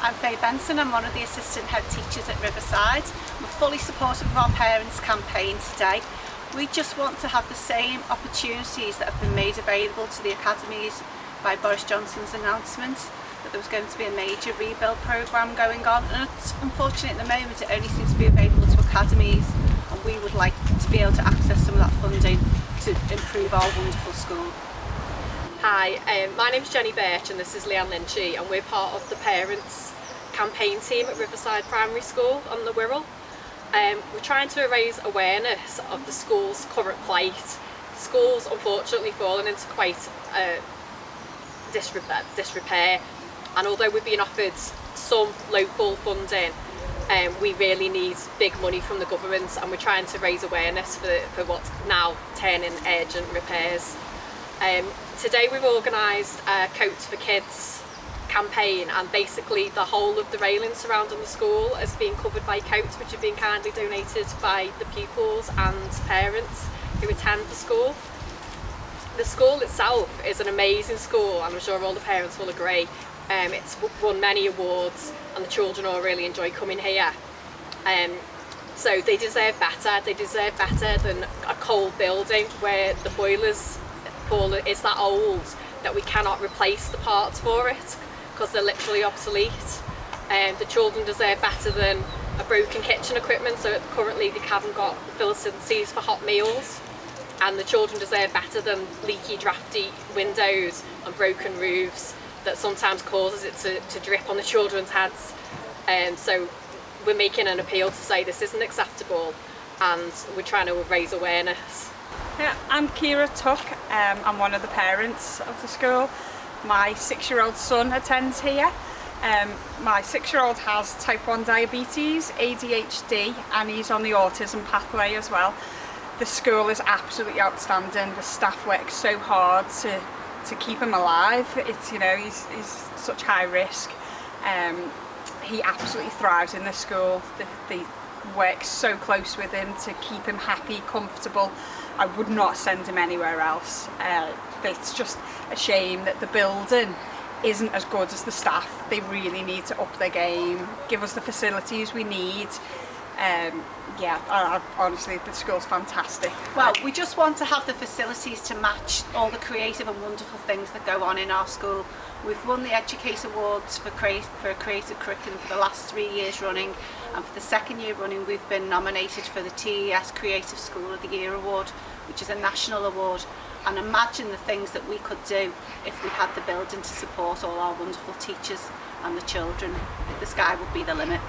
I'm Faye Benson, I'm one of the assistant head teachers at Riverside. We're fully supportive of our parents campaign today. We just want to have the same opportunities that have been made available to the academies by Boris Johnson's announcement that there was going to be a major rebuild programme going on, and unfortunately at the moment it only seems to be available to academies, and we would like to be able to access some of that funding to improve our wonderful school. Hi, my name's Jenny Birch and this is Leanne Lynchy, and we're part of the parents campaign team at Riverside Primary School on the Wirral. We're trying to raise awareness of the school's current plight. The school's unfortunately fallen into quite disrepair, and although we've been offered some local funding, we really need big money from the government, and we're trying to raise awareness for what's now turning urgent repairs. Today we've organised a Coats for Kids campaign, and basically the whole of the railing surrounding the school is being covered by coats which have been kindly donated by the pupils and parents who attend the school. The school itself is an amazing school, and I'm sure all the parents will agree. It's won many awards and the children all really enjoy coming here. So they deserve better. They deserve better than a cold building where the boilers is that old that we cannot replace the parts for it because they're literally obsolete. The children deserve better than a broken kitchen equipment, so currently they haven't got facilities for hot meals, and the children deserve better than leaky, drafty windows and broken roofs that sometimes causes it to drip on the children's heads. So we're making an appeal to say this isn't acceptable, and we're trying to raise awareness. Yeah, I'm Kira Tuck. I'm one of the parents of the school. My 6-year-old son attends here. My 6-year-old has type 1 diabetes, ADHD, and he's on the autism pathway as well. The school is absolutely outstanding. The staff work so hard to keep him alive. It's, you know, he's such high risk. He absolutely thrives in the school. They work so close with him to keep him happy, comfortable. I would not send him anywhere else. It's just a shame that the building isn't as good as the staff. They really need to up their game, give us the facilities we need. Honestly, the school's fantastic. Well, we just want to have the facilities to match all the creative and wonderful things that go on in our school. We've won the Educate Awards for a creative curriculum for the last 3 years running, and for the second year running we've been nominated for the TES Creative School of the Year Award, which is a national award. And imagine the things that we could do if we had the building to support all our wonderful teachers and the children. The sky would be the limit.